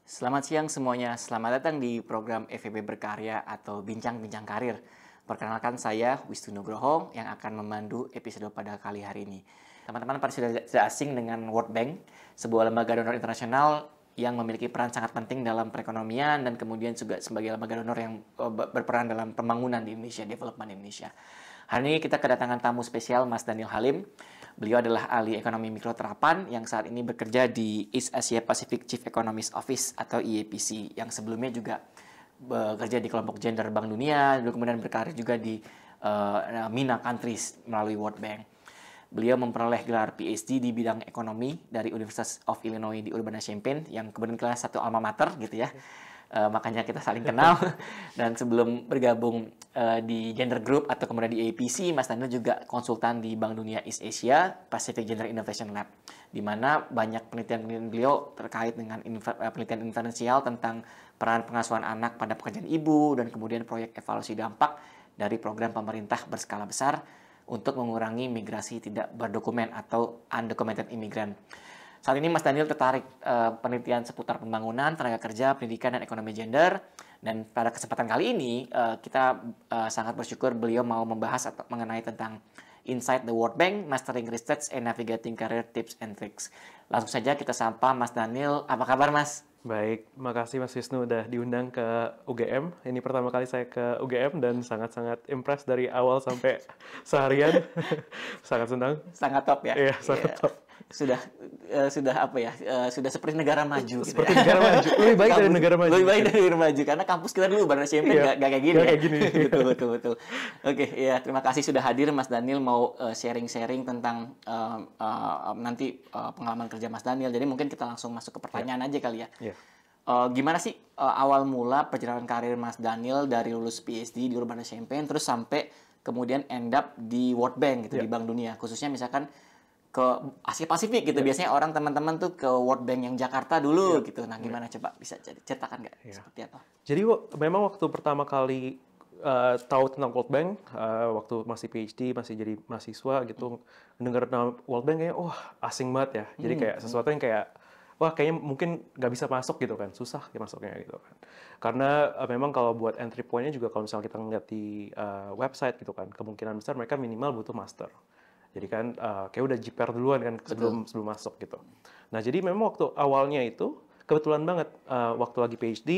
Selamat siang semuanya, selamat datang di program FEB Berkarya atau Bincang-Bincang Karir. Perkenalkan saya Wisnu Nugroho yang akan memandu episode pada kali hari ini. Teman-teman pada sudah tidak asing dengan World Bank, sebuah lembaga donor internasional yang memiliki peran sangat penting dalam perekonomian dan kemudian juga sebagai lembaga donor yang berperan dalam pembangunan di Indonesia, development Indonesia. Hari ini kita kedatangan tamu spesial Mas Daniel Halim. Beliau adalah ahli ekonomi mikro terapan yang saat ini bekerja di East Asia Pacific Chief Economist Office atau EAPC, yang sebelumnya juga bekerja di kelompok gender Bank Dunia, lalu kemudian berkarir juga di MENA countries melalui World Bank. Beliau memperoleh gelar PhD di bidang ekonomi dari University of Illinois di Urbana-Champaign, yang kebetulan satu alma mater gitu ya. Makanya kita saling kenal. Dan sebelum bergabung di Gender Group atau kemudian di APC, Mas Daniel juga konsultan di Bank Dunia East Asia Pacific Gender Innovation Lab, di mana banyak penelitian beliau terkait dengan penelitian inferensial tentang peran pengasuhan anak pada pekerjaan ibu dan kemudian proyek evaluasi dampak dari program pemerintah berskala besar untuk mengurangi migrasi tidak berdokumen atau undocumented immigrant. Saat ini Mas Daniel tertarik penelitian seputar pembangunan, tenaga kerja, pendidikan, dan ekonomi gender. Dan pada kesempatan kali ini kita sangat bersyukur beliau mau membahas mengenai tentang Inside the World Bank, Mastering Research and Navigating Career Tips and Tricks. Langsung saja kita sapa Mas Daniel. Apa kabar Mas? Baik, makasih Mas Wisnu udah diundang ke UGM. Ini pertama kali saya ke UGM dan sangat-sangat impress dari awal sampai seharian. Sangat senang. Sangat top ya? Iya, sangat top. Sudah apa ya? Sudah seperti negara maju gitu Seperti ya. negara maju. Lebih baik dari negara maju. Lebih baik dari negara maju karena kampus kita dulu Barna SMP nggak kayak gini. Nggak kayak gini. Betul. Oke, ya terima kasih sudah hadir Mas Daniel, mau sharing-sharing tentang nanti pengalaman kerja Mas Daniel. Jadi mungkin kita langsung masuk ke pertanyaan aja kali ya. Gimana sih awal mula perjalanan karir Mas Daniel dari lulus PhD di Urbana-Champaign terus sampai kemudian end up di World Bank gitu, di Bank Dunia, khususnya misalkan ke Asia Pasifik gitu. Biasanya orang teman-teman tuh ke World Bank yang Jakarta dulu gitu. Nah, gimana coba bisa ceritakan nggak seperti apa? Jadi memang waktu pertama kali tahu tentang World Bank, waktu masih PhD, masih jadi mahasiswa gitu, mendengar nama World Bank kayaknya asing banget ya. Jadi kayak sesuatu yang kayak kayaknya mungkin nggak bisa masuk gitu kan, susah ya masuknya gitu kan. Karena memang kalau buat entry point-nya juga kalau misalnya kita ngeliat di website gitu kan, kemungkinan besar mereka minimal butuh master. Jadi kan kayak udah jiper duluan kan sebelum masuk gitu. Nah jadi memang waktu awalnya itu kebetulan banget waktu lagi PhD,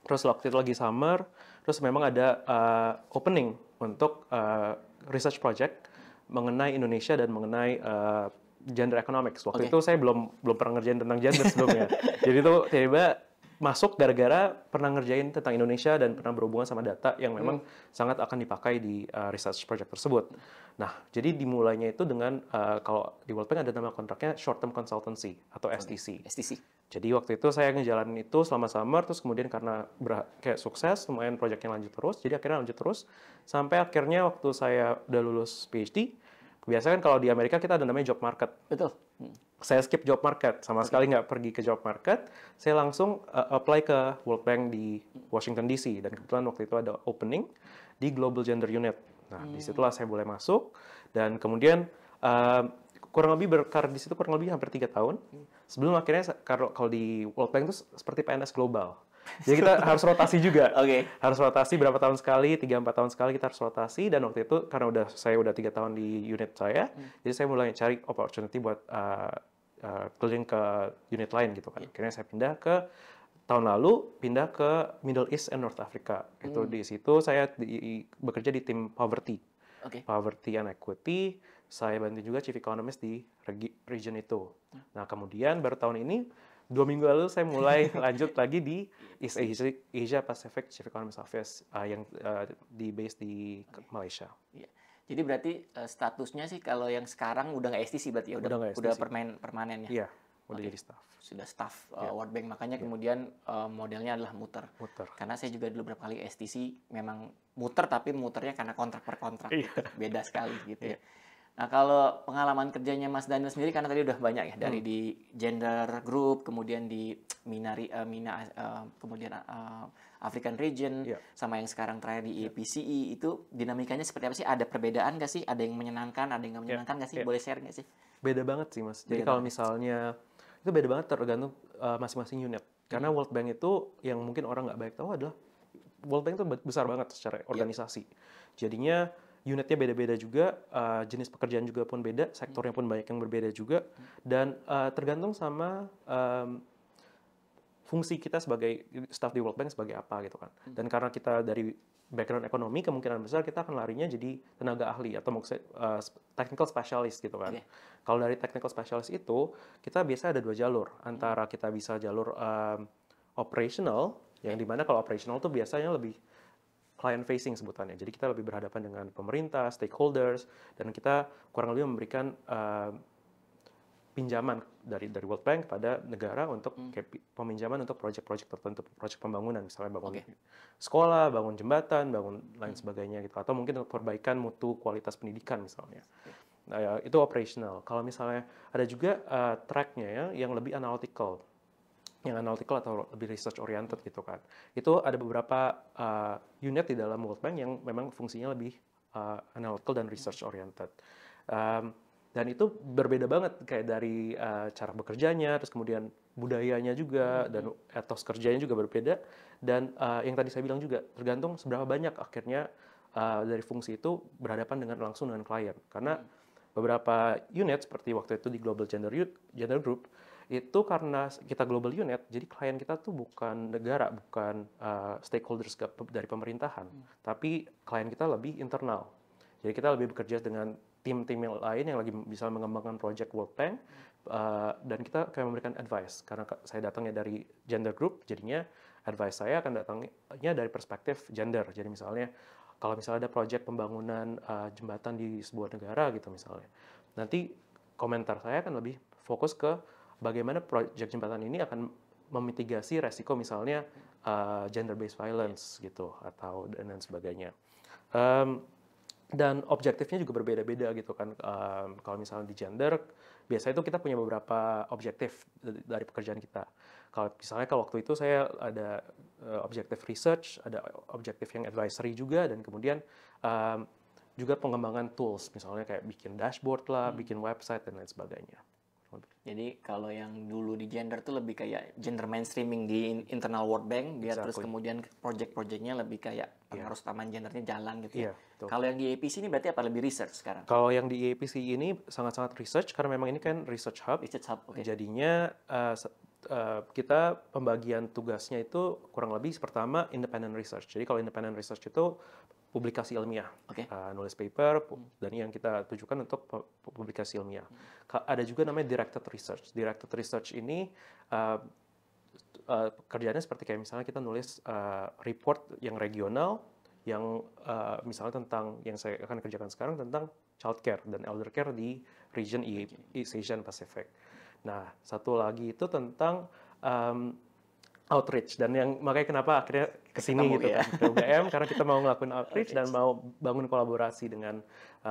terus waktu itu lagi summer, terus memang ada opening untuk research project mengenai Indonesia dan mengenai gender economics. Waktu itu saya belum pernah ngerjain tentang gender sebelumnya. Jadi itu tiba-tiba masuk gara-gara pernah ngerjain tentang Indonesia dan pernah berhubungan sama data yang memang sangat akan dipakai di research project tersebut. Nah, jadi dimulainya itu dengan kalau di World Bank ada nama kontraknya Short Term Consultancy atau STC. Jadi waktu itu saya ngejalanin itu selama summer, terus kemudian karena kayak sukses, lumayan proyeknya lanjut terus, jadi akhirnya lanjut terus sampai akhirnya waktu saya udah lulus PhD. Biasanya kan kalau di Amerika kita ada namanya job market. Betul. Saya skip job market, sama sekali nggak pergi ke job market. Saya langsung apply ke World Bank di Washington DC. Dan kebetulan waktu itu ada opening di Global Gender Unit. Nah, disitulah saya boleh masuk. Dan kemudian kurang lebih berkarir di situ kurang lebih hampir 3 tahun. Sebelum akhirnya kalau di World Bank itu seperti PNS global. Jadi kita harus rotasi juga. Harus rotasi berapa tahun sekali, 3-4 tahun sekali kita harus rotasi. Dan waktu itu karena saya udah 3 tahun di unit saya, jadi saya mulai cari opportunity buat keliling ke unit lain gitu kan. Akhirnya saya tahun lalu pindah ke Middle East and North Africa. Itu di situ saya bekerja di tim Poverty. Poverty and Equity. Saya bantu juga Chief Economist di region itu. Nah kemudian baru tahun ini 2 minggu lalu saya mulai lanjut lagi di East Asia Pacific Chief Economist Office yang base di Malaysia. Jadi berarti statusnya sih kalau yang sekarang udah nggak STC berarti ya, udah permanen ya? Iya, udah jadi staff. Sudah staff World Bank, makanya kemudian modelnya adalah muter. Karena saya juga dulu beberapa kali STC memang muter, tapi muternya karena kontrak per kontrak. Gitu. Beda sekali gitu ya. Nah, kalau pengalaman kerjanya Mas Daniel sendiri, karena tadi udah banyak ya, dari di Gender Group, kemudian di MENA, kemudian African Region, sama yang sekarang terakhir di EPCE, itu dinamikanya seperti apa sih? Ada perbedaan nggak sih? Ada yang menyenangkan, ada yang nggak menyenangkan nggak sih? Boleh share nggak sih? Beda banget sih, Mas. Jadi kalau misalnya, itu beda banget tergantung masing-masing unit. Karena World Bank itu yang mungkin orang nggak banyak tahu adalah World Bank itu besar banget secara organisasi. Jadinya unitnya beda-beda juga, jenis pekerjaan juga pun beda, sektornya pun banyak yang berbeda juga, dan tergantung sama fungsi kita sebagai staff di World Bank sebagai apa gitu kan. Dan karena kita dari background ekonomi, kemungkinan besar kita akan larinya jadi tenaga ahli atau maksudnya technical specialist gitu kan. Kalau dari technical specialist itu, kita biasa ada 2 jalur. Antara kita bisa jalur operational, yang dimana kalau operational tuh biasanya lebih client facing sebutannya. Jadi kita lebih berhadapan dengan pemerintah, stakeholders, dan kita kurang lebih memberikan pinjaman dari World Bank pada negara untuk peminjaman untuk proyek-proyek tertentu, proyek pembangunan, misalnya bangun sekolah, bangun jembatan, bangun lain sebagainya gitu, atau mungkin untuk perbaikan mutu kualitas pendidikan misalnya. Nah, ya, itu operational. Kalau misalnya ada juga track-nya ya, yang lebih analytical, atau lebih research oriented gitu kan. Itu ada beberapa unit di dalam World Bank yang memang fungsinya lebih analytical dan research oriented. Dan itu berbeda banget kayak dari cara bekerjanya, terus kemudian budayanya juga, dan etos kerjanya juga berbeda. Dan yang tadi saya bilang juga, tergantung seberapa banyak akhirnya dari fungsi itu berhadapan langsung dengan klien. Karena beberapa unit seperti waktu itu di Global Gender Group, itu karena kita global unit, jadi klien kita tuh bukan negara, bukan stakeholders dari pemerintahan, tapi klien kita lebih internal. Jadi kita lebih bekerja dengan tim-tim yang lain yang lagi bisa mengembangkan project World Bank, dan kita kayak memberikan advice. Karena saya datangnya dari gender group, jadinya advice saya akan datangnya dari perspektif gender. Jadi misalnya, kalau misalnya ada project pembangunan jembatan di sebuah negara gitu misalnya, nanti komentar saya akan lebih fokus ke bagaimana project jembatan ini akan memitigasi resiko misalnya gender-based violence gitu, atau dan lain sebagainya. Dan objektifnya juga berbeda-beda gitu kan. Kalau misalnya di gender, biasanya itu kita punya beberapa objektif dari pekerjaan kita. Kalau waktu itu saya ada objektif research, ada objektif yang advisory juga, dan kemudian juga pengembangan tools, misalnya kayak bikin dashboard lah, bikin website, dan lain sebagainya. Jadi kalau yang dulu di gender tuh lebih kayak gender mainstreaming di internal World Bank, biar terus kemudian project-projectnya lebih kayak pengaruh utama gendernya jalan gitu ya. Kalau yang di APC ini berarti apa, lebih research sekarang? Kalau yang di APC ini sangat-sangat research, karena memang ini kan research hub. Jadinya kita pembagian tugasnya itu kurang lebih pertama independent research. Jadi kalau independent research itu publikasi ilmiah, nulis paper, dan yang kita tujukan untuk publikasi ilmiah. Ada juga namanya directed research. Directed research ini kerjanya seperti kayak misalnya kita nulis report yang regional, yang misalnya tentang yang saya akan kerjakan sekarang tentang child care dan elder care di region East Asian Pacific. Nah, satu lagi itu tentang outreach, dan yang makanya kenapa akhirnya kesini gitu kan ke UGM, karena kita mau ngelakuin outreach dan mau bangun kolaborasi dengan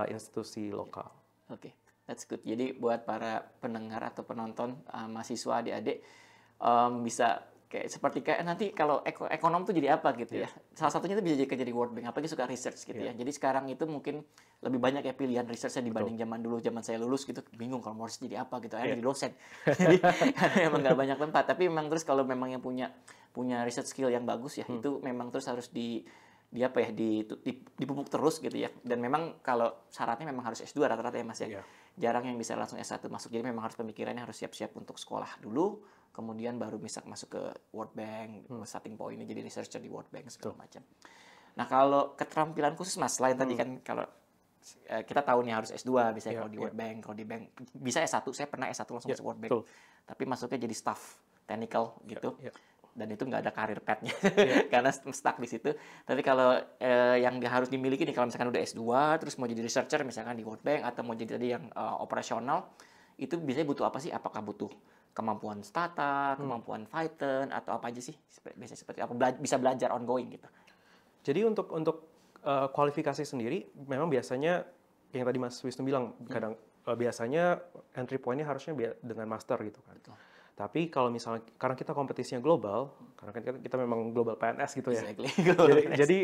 institusi lokal. Oke, that's good. Jadi buat para pendengar atau penonton, mahasiswa, adik-adik, bisa kayak nanti kalau ekonom tuh jadi apa gitu ya. Salah satunya itu bisa jadi World Bank, apalagi suka research gitu ya. Jadi sekarang itu mungkin lebih banyak ya pilihan researchnya dibanding zaman dulu. Zaman saya lulus gitu bingung kalau mau jadi apa gitu, jadi dosen. Jadi karena emang nggak banyak tempat, tapi memang terus kalau memang yang punya research skill yang bagus ya, itu memang terus harus dipupuk terus gitu ya. Dan memang kalau syaratnya memang harus S2 rata-rata ya Mas ya. Jarang yang bisa langsung S1 masuk. Jadi memang harus pemikirannya harus siap-siap untuk sekolah dulu, kemudian baru bisa masuk ke World Bank, starting point-nya jadi researcher di World Bank segala macam. Nah, kalau keterampilan khusus Mas, selain tadi kan kalau kita tahu nih harus S2 bisa kalau di World Bank, kalau di bank bisa S1. Saya pernah S1 langsung masuk World Bank. Tapi masuknya jadi staff technical gitu. Dan itu nggak ada karir path-nya karena stuck di situ. Tapi kalau yang harus dimiliki nih, kalau misalkan udah S2 terus mau jadi researcher misalkan di World Bank atau mau jadi tadi yang operasional, itu biasanya butuh apa sih? Apakah butuh kemampuan stata, kemampuan Python, atau apa aja sih? Biasanya seperti apa? Bisa belajar ongoing gitu. Jadi untuk kualifikasi sendiri, memang biasanya yang tadi Mas Wisnu bilang, kadang biasanya entry point-nya harusnya dengan master gitu kan. Betul. Tapi kalau misalnya, karena kita kompetisinya global, karena kita memang global PNS gitu ya. Exactly. Jadi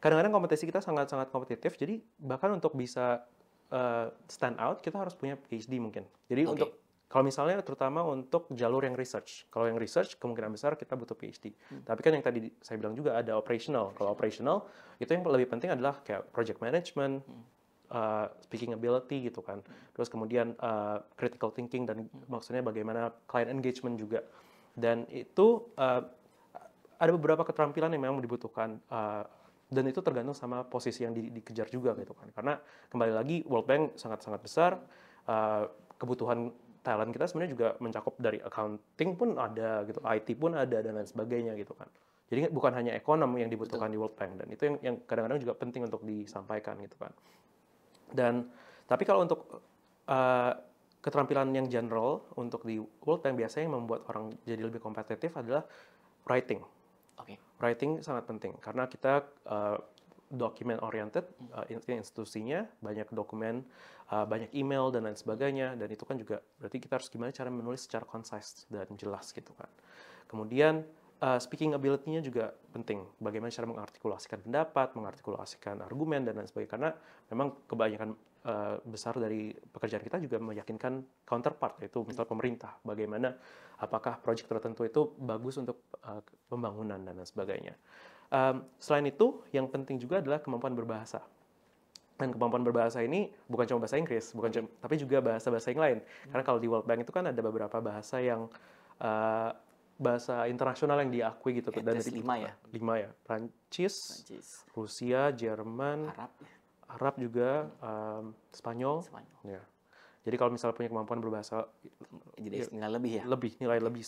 kadang-kadang kompetisi kita sangat-sangat kompetitif. Jadi bahkan untuk bisa stand out, kita harus punya PhD mungkin. Jadi untuk Kalau misalnya terutama untuk jalur yang research. Kalau yang research kemungkinan besar kita butuh PhD. Tapi kan yang tadi saya bilang juga ada operational. Kalau operational itu yang lebih penting adalah kayak project management, speaking ability gitu kan. Terus kemudian critical thinking dan maksudnya bagaimana client engagement juga. Dan itu ada beberapa keterampilan yang memang dibutuhkan. Dan itu tergantung sama posisi yang dikejar juga gitu kan. Karena kembali lagi World Bank sangat-sangat besar. Kebutuhan talent kita sebenarnya juga mencakup dari accounting pun ada gitu, IT pun ada dan lain sebagainya gitu kan. Jadi bukan hanya ekonom yang dibutuhkan di World Bank dan itu yang kadang-kadang juga penting untuk disampaikan gitu kan. Dan tapi kalau untuk keterampilan yang general untuk di World Bank biasanya yang membuat orang jadi lebih kompetitif adalah writing. Writing sangat penting karena kita document oriented institusinya, banyak dokumen, banyak email dan lain sebagainya, dan itu kan juga berarti kita harus gimana cara menulis secara concise dan jelas gitu kan. Kemudian speaking ability-nya juga penting, bagaimana cara mengartikulasikan pendapat, mengartikulasikan argumen dan lain sebagainya, karena memang kebanyakan besar dari pekerjaan kita juga meyakinkan counterpart, yaitu misalnya pemerintah, bagaimana apakah proyek tertentu itu bagus untuk pembangunan dan lain sebagainya. Selain itu, yang penting juga adalah kemampuan berbahasa. Dan kemampuan berbahasa ini bukan cuma bahasa Inggris, tapi juga bahasa-bahasa yang lain. Karena kalau di World Bank itu kan ada beberapa bahasa yang bahasa internasional yang diakui gitu. Dan dari 5 ya? 5 ya. Prancis, Rusia, Jerman, Arab juga, Spanyol. Ya. Jadi kalau misalnya punya kemampuan berbahasa, jadi nilai lebih ya? Nilai lebih.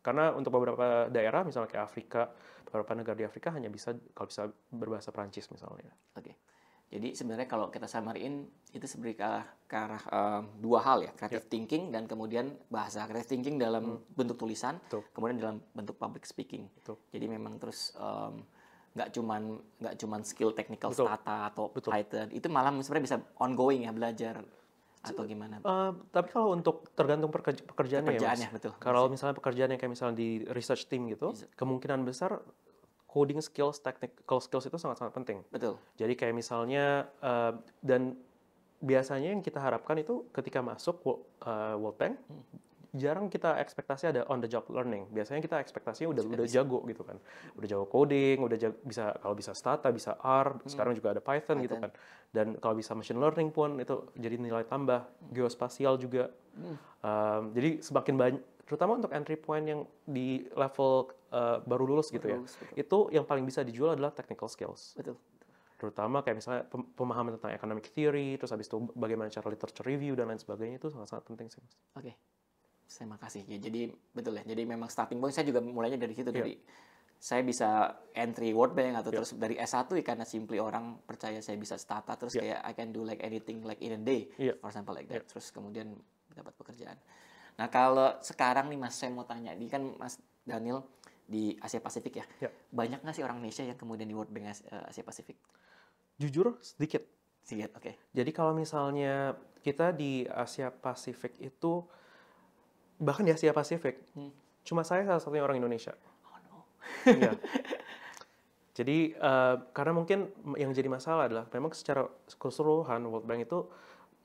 Karena untuk beberapa daerah, misalnya kayak Afrika, beberapa negara di Afrika hanya bisa kalau bisa berbahasa Prancis misalnya. Oke. Jadi sebenarnya kalau kita summary-in itu sebenarnya ke arah dua hal ya, creative thinking dan kemudian bahasa. Creative thinking dalam bentuk tulisan, kemudian dalam bentuk public speaking. Jadi memang terus nggak cuman skill technical stata atau Python, itu malah sebenarnya bisa ongoing ya, belajar atau gimana? Tapi kalau untuk tergantung pekerjaannya ya, betul. Kalau misalnya pekerjaan yang kayak misalnya di research team gitu, kemungkinan besar coding skills, technical skills itu sangat-sangat penting. Betul. Jadi kayak misalnya dan biasanya yang kita harapkan itu ketika masuk World Bank, jarang kita ekspektasi ada on the job learning. Biasanya kita ekspektasinya udah jago gitu kan. Udah jago coding, udah bisa kalau bisa Stata, bisa R, sekarang juga ada Python gitu kan. Dan kalau bisa machine learning pun itu jadi nilai tambah. Geospasial juga. Jadi semakin banyak, terutama untuk entry point yang di level baru lulus gitu ya. Itu yang paling bisa dijual adalah technical skills. Betul. Terutama kayak misalnya pemahaman tentang economic theory, terus habis itu bagaimana cara literature review dan lain sebagainya, itu sangat-sangat penting sih, Mas. Oke. Terima kasih. Ya, jadi betul ya. Jadi memang starting point saya juga mulainya dari situ. Dari saya bisa entry World Bank atau terus dari S1 ya, karena simply orang percaya saya bisa Stata terus kayak I can do like anything like in a day, for example like that. Terus kemudian dapat pekerjaan. Nah kalau sekarang nih Mas, saya mau tanya, di kan Mas Daniel di Asia Pasifik ya, banyak nggak sih orang Indonesia yang kemudian di World Bank Asia Pasifik? Jujur sedikit. Oke. Jadi kalau misalnya kita di Asia Pasifik itu, bahkan di Asia Pasifik, cuma saya salah satunya orang Indonesia. Oh no. Iya. Jadi karena mungkin yang jadi masalah adalah memang secara keseluruhan World Bank itu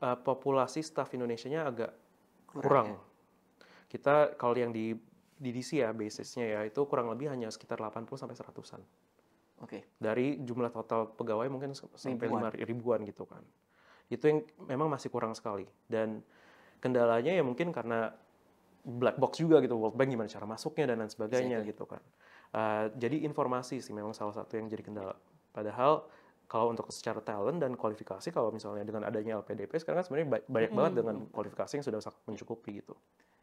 populasi staf Indonesianya agak kurang. Ya? Kita kalau yang di DC ya basisnya ya itu kurang lebih hanya sekitar 80 sampai 100-an. Oke. Dari jumlah total pegawai mungkin sampai 5.000-an gitu kan. Itu yang memang masih kurang sekali. Dan kendalanya ya mungkin karena black box juga gitu, World Bank gimana cara masuknya dan lain sebagainya gitu kan. Jadi informasi sih memang salah satu yang jadi kendala. Padahal kalau untuk secara talent dan kualifikasi, kalau misalnya dengan adanya LPDP sekarang kan sebenarnya banyak banget dengan kualifikasi yang sudah sangat mencukupi gitu.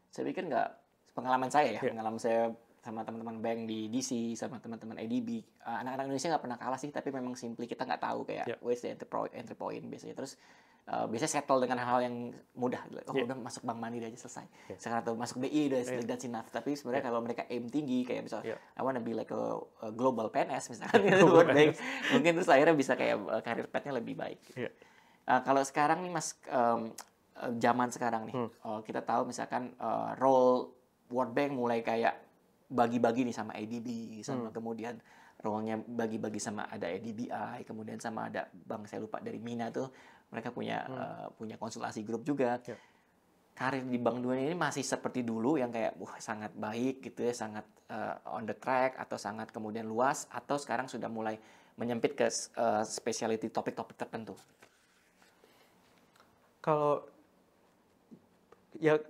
Saya pikir pengalaman saya ya, pengalaman saya sama teman-teman bank di DC, sama teman-teman ADB, anak-anak Indonesia nggak pernah kalah sih, tapi memang simply kita nggak tahu kayak where's the entry point biasanya. Terus biasanya settle dengan hal-hal yang mudah. Udah masuk Bank Mandiri aja selesai. Sekarang tuh masuk BI udah that's enough. Tapi sebenarnya kalau mereka aim tinggi kayak misalnya I wanna be like a global PNS misalkan World Bank, mungkin terus akhirnya bisa kayak career path-nya lebih baik. Kalau sekarang nih Mas, zaman sekarang nih, kita tahu misalkan role World Bank mulai kayak bagi-bagi nih sama ADB, sama kemudian role-nya bagi-bagi sama ada ADBI, kemudian sama ada bank saya lupa dari Mina tuh mereka punya konsultasi grup juga. karir di Bank Dunia ini masih seperti dulu yang kayak sangat baik gitu ya, sangat on the track atau sangat kemudian luas, atau sekarang sudah mulai menyempit ke specialty topik-topik tertentu? Kalau ya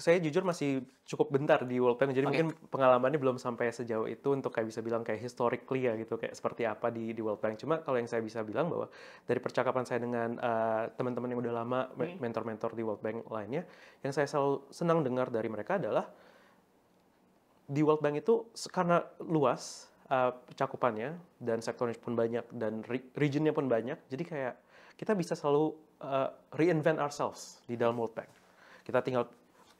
saya jujur masih cukup bentar di World Bank, jadi Oke. mungkin pengalamannya belum sampai sejauh itu untuk kayak bisa bilang kayak historically ya gitu, kayak seperti apa di World Bank. Cuma kalau yang saya bisa bilang bahwa dari percakapan saya dengan teman-teman yang udah lama, mentor-mentor di World Bank lainnya, yang saya selalu senang dengar dari mereka adalah di World Bank itu karena luas cakupannya dan sektornya pun banyak dan regionnya pun banyak, jadi kayak kita bisa selalu reinvent ourselves di dalam World Bank. Kita tinggal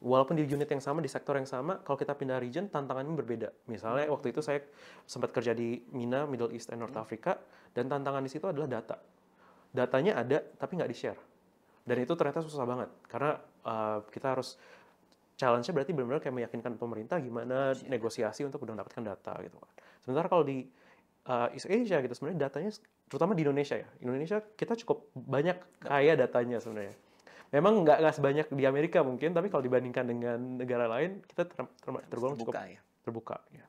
walaupun di unit yang sama, di sektor yang sama, kalau kita pindah region tantangannya berbeda. Misalnya waktu itu saya sempat kerja di MENA, Middle East and North Africa, dan tantangan di situ adalah data. Datanya ada tapi nggak di-share. Dan itu ternyata susah banget karena kita harus challenge-nya berarti benar-benar kayak meyakinkan pemerintah gimana negosiasi untuk mendapatkan data gitu kan. Sementara kalau di East Asia gitu sebenarnya datanya, terutama di Indonesia ya. Indonesia kita cukup banyak kaya datanya sebenarnya. Memang nggak sebanyak di Amerika mungkin, tapi kalau dibandingkan dengan negara lain kita tergolong cukup Ya. terbuka. Ya.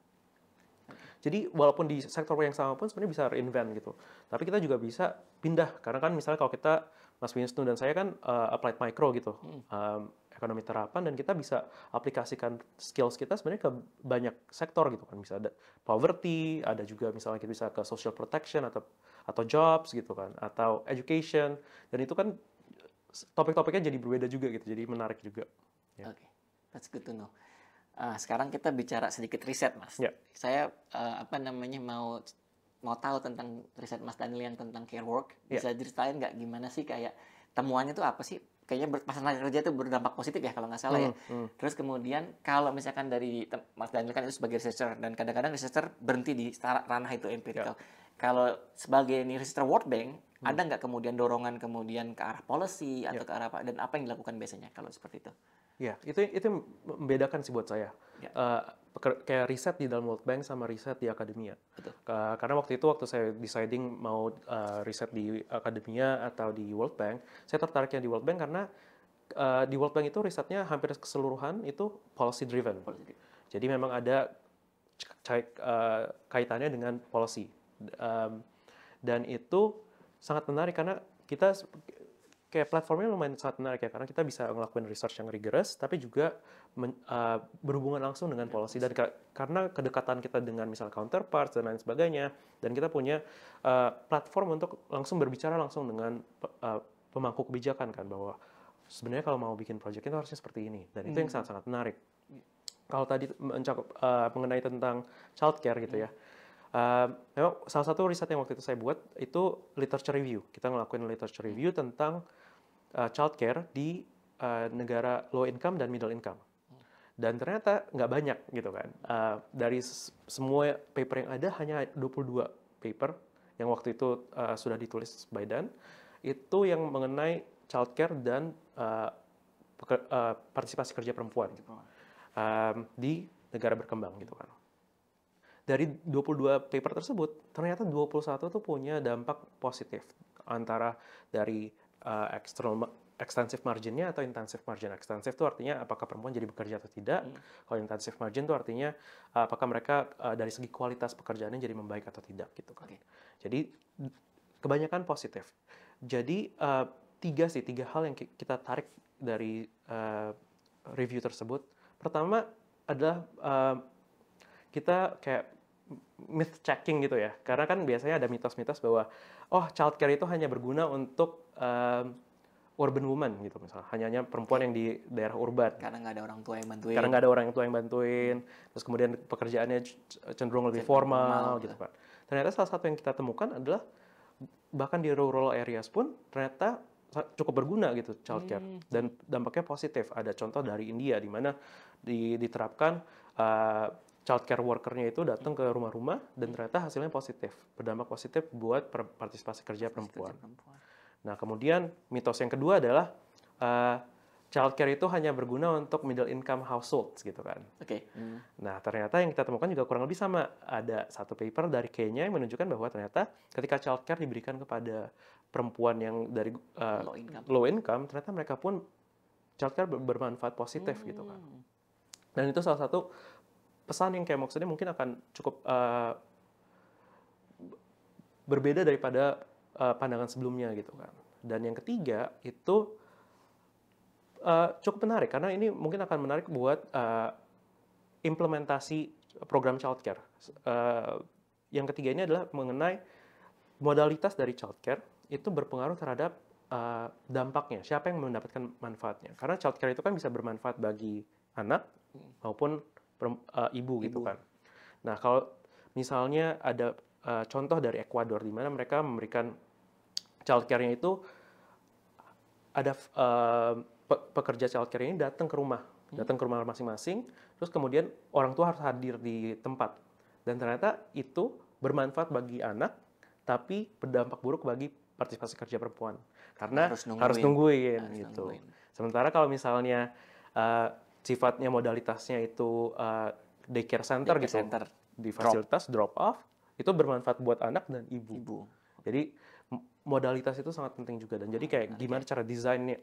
Jadi walaupun di sektor yang sama pun sebenarnya bisa reinvent gitu. Tapi kita juga bisa pindah karena kan misalnya kalau kita Mas Winston dan saya kan applied micro gitu. Ekonomi terapan, dan kita bisa aplikasikan skills kita sebenarnya ke banyak sektor gitu kan. Bisa ada poverty, ada juga misalnya kita bisa ke social protection atau jobs gitu kan, atau education, dan itu kan topik-topiknya jadi berbeda juga gitu, jadi menarik juga. Yeah. Oke, that's good to know. Sekarang kita bicara sedikit riset, Mas. Yeah. Saya mau tahu tentang riset Mas Daniel yang tentang care work. Bisa ceritain nggak gimana sih kayak temuannya itu apa sih? Kayaknya pasangan kerja itu berdampak positif ya kalau nggak salah ya. Terus kemudian kalau misalkan dari Mas Daniel kan itu sebagai researcher, dan kadang-kadang researcher berhenti di ranah itu empirical. Kalau sebagai researcher World Bank, ada nggak kemudian dorongan kemudian ke arah policy atau ke arah apa, dan apa yang dilakukan biasanya kalau seperti itu? Ya, itu membedakan sih buat saya. Kayak riset di dalam World Bank sama riset di akademia. Betul. Karena waktu saya deciding mau riset di akademia atau di World Bank, saya tertariknya di World Bank karena di World Bank itu risetnya hampir keseluruhan itu policy driven. Jadi memang ada kaitannya dengan policy. Dan itu sangat menarik karena kita kayak platformnya lumayan sangat menarik ya, karena kita bisa ngelakuin research yang rigorous tapi juga berhubungan langsung dengan policy, dan karena kedekatan kita dengan misal counterparts dan lain sebagainya, dan kita punya platform untuk langsung berbicara langsung dengan pemangku kebijakan kan, bahwa sebenarnya kalau mau bikin project itu harusnya seperti ini, dan itu yang sangat-sangat menarik. Kalau tadi mengenai tentang childcare gitu ya, memang salah satu riset yang waktu itu saya buat itu literature review. Kita ngelakuin literature review tentang childcare di negara low income dan middle income. Dan ternyata nggak banyak gitu kan. Dari semua paper yang ada hanya 22 paper yang waktu itu sudah ditulis by Dan, itu yang mengenai childcare dan partisipasi kerja perempuan di negara berkembang gitu kan. Dari 22 paper tersebut, ternyata 21 tuh punya dampak positif antara dari extensive marginnya atau intensive margin. Extensive itu artinya apakah perempuan jadi bekerja atau tidak. Kalau intensive margin itu artinya apakah mereka dari segi kualitas pekerjaannya jadi membaik atau tidak gitu kan. Jadi kebanyakan positif. Jadi tiga hal yang kita tarik dari review tersebut. Pertama adalah kita kayak myth checking gitu ya, karena kan biasanya ada mitos-mitos bahwa childcare itu hanya berguna untuk urban woman gitu, misalnya hanya perempuan yang di daerah urban karena nggak ada orang tua yang bantuin, terus kemudian pekerjaannya cenderung lebih formal gitu kan. Ternyata salah satu yang kita temukan adalah bahkan di rural areas pun ternyata cukup berguna gitu childcare, dan dampaknya positif. Ada contoh dari India di mana diterapkan childcare worker-nya itu datang ke rumah-rumah, dan ternyata hasilnya positif, berdampak positif buat partisipasi kerja perempuan. Nah, kemudian mitos yang kedua adalah childcare itu hanya berguna untuk middle income households gitu kan. Nah, ternyata yang kita temukan juga kurang lebih sama. Ada satu paper dari Kenya yang menunjukkan bahwa ternyata ketika childcare diberikan kepada perempuan yang dari low income, ternyata mereka pun childcare bermanfaat positif gitu kan. Dan itu salah satu pesan yang kayak maksudnya mungkin akan cukup berbeda daripada pandangan sebelumnya gitu kan. Dan yang ketiga itu cukup menarik karena ini mungkin akan menarik buat implementasi program childcare. Yang ketiga ini adalah mengenai modalitas dari childcare itu berpengaruh terhadap dampaknya, siapa yang mendapatkan manfaatnya. Karena childcare itu kan bisa bermanfaat bagi anak maupun ibu gitu kan. Nah, kalau misalnya ada contoh dari Ekuador di mana mereka memberikan childcare-nya itu ada pekerja childcare ini datang ke rumah masing-masing, terus kemudian orang tua harus hadir di tempat. Dan ternyata itu bermanfaat bagi anak, tapi berdampak buruk bagi partisipasi kerja perempuan. Karena harus nungguin gitu. Sementara kalau misalnya sifatnya modalitasnya itu daycare center gitu, di fasilitas drop off, itu bermanfaat buat anak dan ibu. Jadi modalitas itu sangat penting juga, dan jadi kayak gimana cara desainnya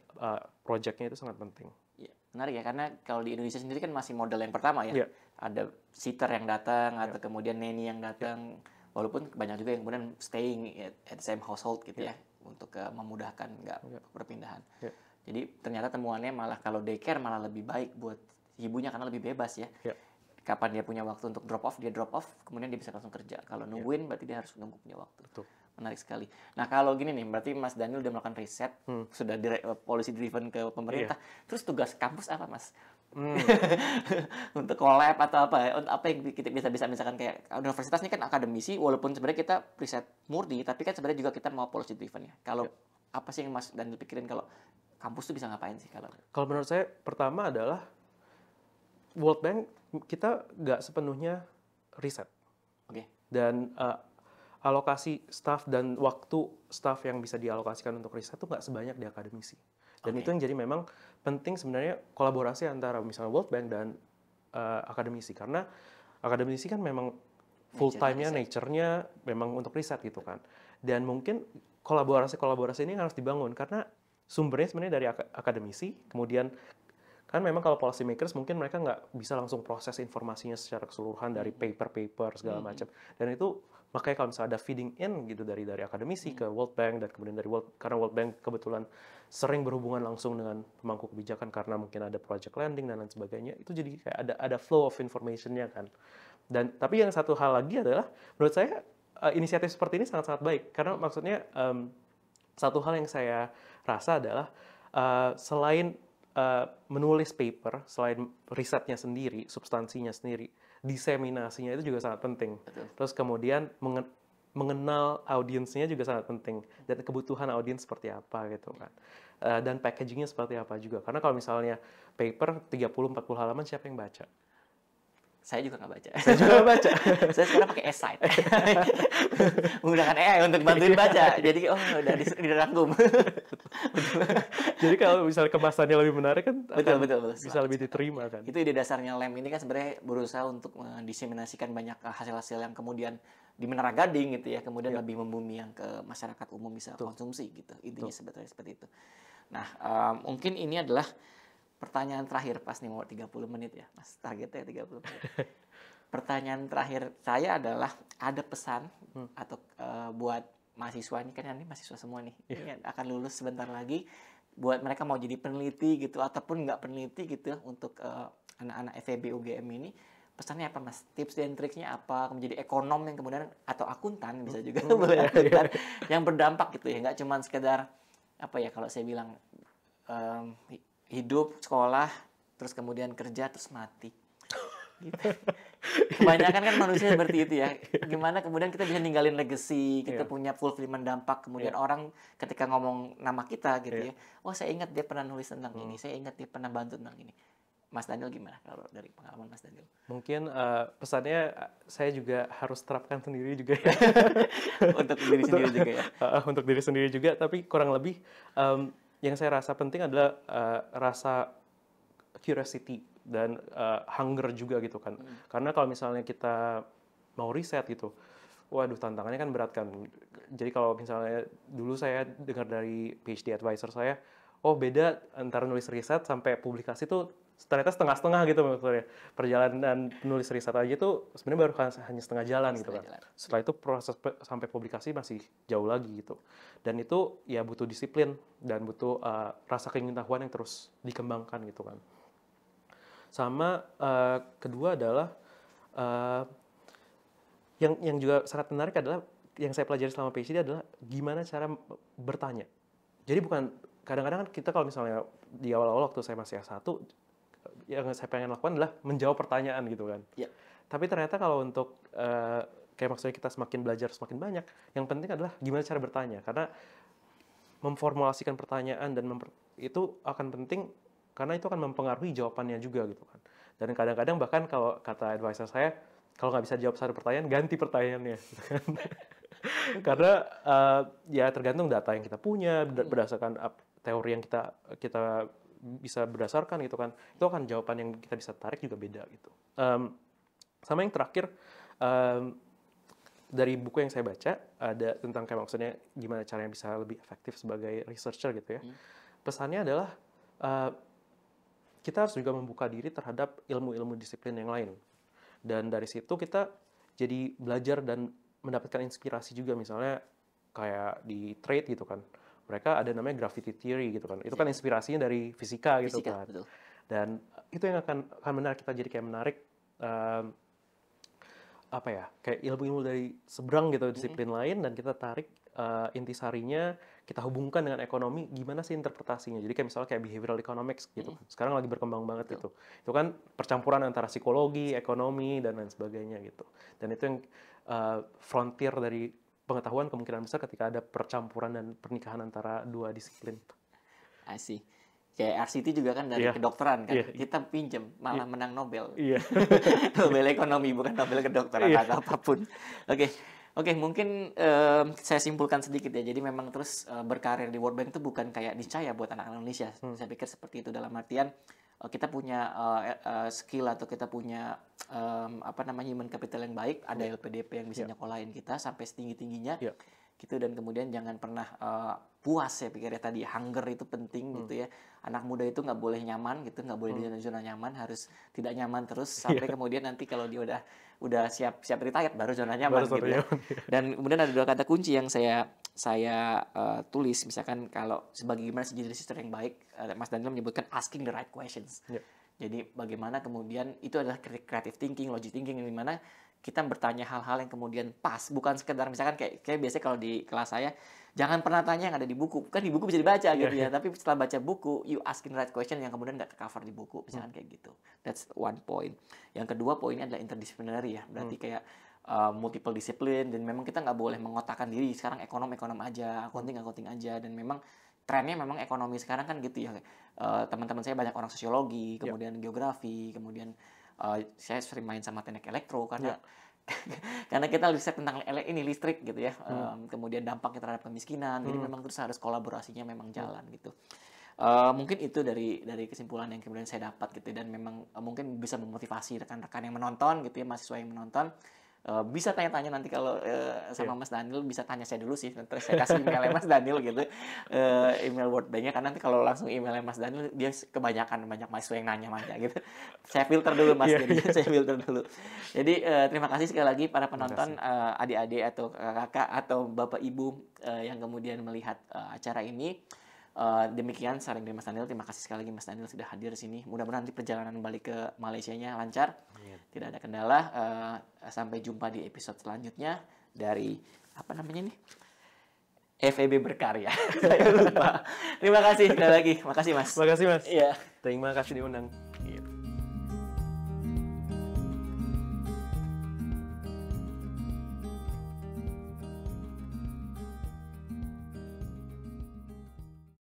projectnya itu sangat penting. Ya, menarik ya, karena kalau di Indonesia sendiri kan masih model yang pertama ya, ada sitter yang datang atau kemudian nanny yang datang, walaupun banyak juga yang kemudian staying at the same household gitu ya, untuk memudahkan nggak perpindahan. Jadi ternyata temuannya malah kalau daycare malah lebih baik buat ibunya karena lebih bebas ya. Kapan dia punya waktu untuk drop off, dia drop off, kemudian dia bisa langsung kerja. Kalau nungguin berarti dia harus nunggu punya waktu. Betul. Menarik sekali. Nah, kalau gini nih, berarti Mas Daniel udah melakukan riset, sudah policy driven ke pemerintah. Terus tugas kampus apa, Mas? Untuk collab atau apa ya? Apa yang kita bisa misalkan kayak universitas ini kan akademisi, walaupun sebenarnya kita riset murni, tapi kan sebenarnya juga kita mau policy driven ya. Kalau apa sih yang Mas Daniel pikirin kalau kampus tuh bisa ngapain sih kalau? Kalau menurut saya pertama adalah World Bank kita nggak sepenuhnya riset. Dan alokasi staff dan waktu staff yang bisa dialokasikan untuk riset itu nggak sebanyak di akademisi. Dan itu yang jadi memang penting sebenarnya kolaborasi antara misalnya World Bank dan akademisi. Karena akademisi kan memang full time-nya, nature-nya memang untuk riset gitu kan. Dan mungkin kolaborasi ini harus dibangun karena sumbernya sebenarnya dari akademisi, kemudian kan memang kalau policy makers mungkin mereka nggak bisa langsung proses informasinya secara keseluruhan dari paper segala macam. Dan itu makanya kalau misalnya ada feeding in gitu dari akademisi ke World Bank dan kemudian dari karena World Bank kebetulan sering berhubungan langsung dengan pemangku kebijakan karena mungkin ada project lending dan lain sebagainya, itu jadi kayak ada flow of information-nya kan. Dan tapi yang satu hal lagi adalah menurut saya inisiatif seperti ini sangat-sangat baik karena maksudnya satu hal yang saya rasa adalah selain menulis paper, selain risetnya sendiri, substansinya sendiri, diseminasinya itu juga sangat penting. Terus kemudian mengenal audiensnya juga sangat penting, dan kebutuhan audiens seperti apa gitu kan. Dan packagingnya seperti apa juga. Karena kalau misalnya paper 30-40 halaman, siapa yang baca? Saya juga nggak baca. Saya juga nggak baca. Saya sekarang pakai Esite. Menggunakan AI untuk bantuin baca. Jadi udah dirangkum. Jadi kalau misalnya kemasannya lebih menarik kan betul. bisa lebih diterima kan. Itu ide dasarnya LEM ini kan sebenarnya berusaha untuk mendiseminasikan banyak hasil-hasil yang kemudian di Menara Gading gitu ya, kemudian lebih membumi yang ke masyarakat umum bisa konsumsi gitu. Intinya sebetulnya seperti itu. Nah, mungkin ini adalah pertanyaan terakhir, pas nih mau 30 menit ya, Mas. Targetnya 30 menit. Pertanyaan terakhir saya adalah ada pesan atau buat mahasiswa ini kan ini mahasiswa semua nih. Ini akan lulus sebentar lagi, buat mereka mau jadi peneliti gitu ataupun nggak peneliti gitu untuk anak-anak FEB UGM ini, pesannya apa, Mas? Tips dan triknya apa menjadi ekonom yang kemudian atau akuntan bisa juga boleh akuntan yang berdampak gitu ya, nggak cuma sekedar apa ya, kalau saya bilang hidup, sekolah, terus kemudian kerja, terus mati. Gitu. Kebanyakan kan manusia seperti itu ya. Gimana kemudian kita bisa ninggalin legacy, kita punya fulfillment dampak, kemudian orang ketika ngomong nama kita gitu ya, wah saya ingat dia pernah nulis tentang ini, saya ingat dia pernah bantu tentang ini. Mas Daniel gimana kalau dari pengalaman Mas Daniel? Mungkin pesannya saya juga harus terapkan sendiri juga ya. Untuk diri sendiri juga ya? Untuk diri sendiri juga, tapi kurang lebih yang saya rasa penting adalah rasa curiosity dan hunger juga gitu kan. Karena kalau misalnya kita mau riset gitu, waduh tantangannya kan berat kan. Jadi kalau misalnya dulu saya dengar dari PhD advisor saya, oh beda antara nulis riset sampai publikasi tuh ternyata setengah-setengah gitu maksudnya. Perjalanan penulis riset aja tuh sebenarnya baru hanya setengah jalan gitu kan. Setelah itu proses sampai publikasi masih jauh lagi gitu. Dan itu ya butuh disiplin dan butuh rasa keingintahuan yang terus dikembangkan gitu kan. Sama kedua adalah yang juga sangat menarik adalah yang saya pelajari selama PhD adalah gimana cara bertanya. Jadi bukan kadang-kadang kan kita kalau misalnya di awal-awal waktu saya masih S1 yang saya pengen lakukan adalah menjawab pertanyaan gitu kan. Ya. Tapi ternyata kalau untuk kayak maksudnya kita semakin belajar semakin banyak, yang penting adalah gimana cara bertanya. Karena memformulasikan pertanyaan dan itu akan penting karena itu akan mempengaruhi jawabannya juga gitu kan. Dan kadang-kadang bahkan kalau kata advisor saya, kalau nggak bisa jawab satu pertanyaan, ganti pertanyaannya. Gitu kan. Karena ya tergantung data yang kita punya, berdasarkan teori yang kita bisa berdasarkan gitu kan, itu akan jawaban yang kita bisa tarik juga beda gitu. Sama yang terakhir, dari buku yang saya baca ada tentang kayak maksudnya gimana caranya bisa lebih efektif sebagai researcher gitu ya. Pesannya adalah kita harus juga membuka diri terhadap ilmu-ilmu disiplin yang lain. Dan dari situ kita jadi belajar dan mendapatkan inspirasi juga, misalnya kayak di trade gitu kan. Mereka ada namanya gravity theory gitu kan. Itu kan inspirasinya dari fisika gitu kan. Betul. Dan itu yang akan menarik kita jadi kayak menarik apa ya? Kayak ilmu-ilmu dari seberang gitu disiplin lain dan kita tarik intisarinya, kita hubungkan dengan ekonomi, gimana sih interpretasinya. Jadi kayak misalnya kayak behavioral economics gitu. Sekarang lagi berkembang banget itu. Itu kan percampuran antara psikologi, ekonomi dan lain sebagainya gitu. Dan itu yang frontier dari pengetahuan kemungkinan besar ketika ada percampuran dan pernikahan antara dua disiplin. I see. Kayak RCT juga kan dari kedokteran kan. Kita pinjam malah menang Nobel. Nobel ekonomi bukan Nobel kedokteran atau apapun. Oke, mungkin saya simpulkan sedikit ya. Jadi memang terus berkarir di World Bank itu bukan kayak niscaya buat anak Indonesia. Saya pikir seperti itu, dalam artian kita punya skill atau kita punya human capital yang baik, ada LPDP yang bisa nyekolahin kita sampai setinggi-tingginya. Gitu, dan kemudian jangan pernah puas, saya pikir ya tadi hunger itu penting gitu ya. Anak muda itu nggak boleh nyaman gitu, nggak boleh di zona nyaman, harus tidak nyaman terus sampai kemudian nanti kalau dia udah siap retired baru zona nyaman gitu ya. Dan kemudian ada dua kata kunci yang saya tulis, misalkan kalau sebagaimana jadi researcher yang baik, Mas Daniel menyebutkan asking the right questions. Jadi bagaimana kemudian itu adalah creative thinking, logic thinking, yang dimana kita bertanya hal-hal yang kemudian pas, bukan sekedar misalkan kayak biasanya kalau di kelas saya, jangan pernah tanya yang ada di buku. Kan di buku bisa dibaca gitu ya, tapi setelah baca buku, you asking the right question yang kemudian nggak tercover di buku, misalkan kayak gitu. That's one point. Yang kedua poinnya adalah interdisciplinary ya, berarti kayak multiple disiplin, dan memang kita nggak boleh mengotakkan diri, sekarang ekonom aja, accounting aja, dan memang trennya memang ekonomi sekarang kan gitu ya. Teman-teman saya banyak orang sosiologi, kemudian geografi, kemudian saya sering main sama teknik elektro karena karena kita riset tentang listrik gitu ya, kemudian dampaknya terhadap kemiskinan. Jadi memang terus harus kolaborasinya memang jalan gitu. Mungkin itu dari kesimpulan yang kemudian saya dapat gitu, dan memang mungkin bisa memotivasi rekan-rekan yang menonton gitu ya, mahasiswa yang menonton. Bisa tanya-tanya nanti kalau sama Mas Daniel, bisa tanya saya dulu sih, nanti saya kasih emailnya Mas Daniel gitu, email World Bank-nya, karena nanti kalau langsung emailnya Mas Daniel dia kebanyakan banyak mahasiswa yang nanya gitu. Saya filter dulu Mas, jadi saya filter dulu. Jadi terima kasih sekali lagi para penonton, adik-adik atau kakak atau bapak ibu yang kemudian melihat acara ini. Demikian saran dari Mas Daniel. Terima kasih sekali lagi Mas Daniel sudah hadir di sini. Mudah-mudahan nanti perjalanan balik ke Malaysianya lancar, tidak ada kendala. Sampai jumpa di episode selanjutnya dari FEB Berkarya. Saya lupa. Terima kasih sekali lagi. Makasih Mas. Makasih Mas. Iya. Terima kasih diundang.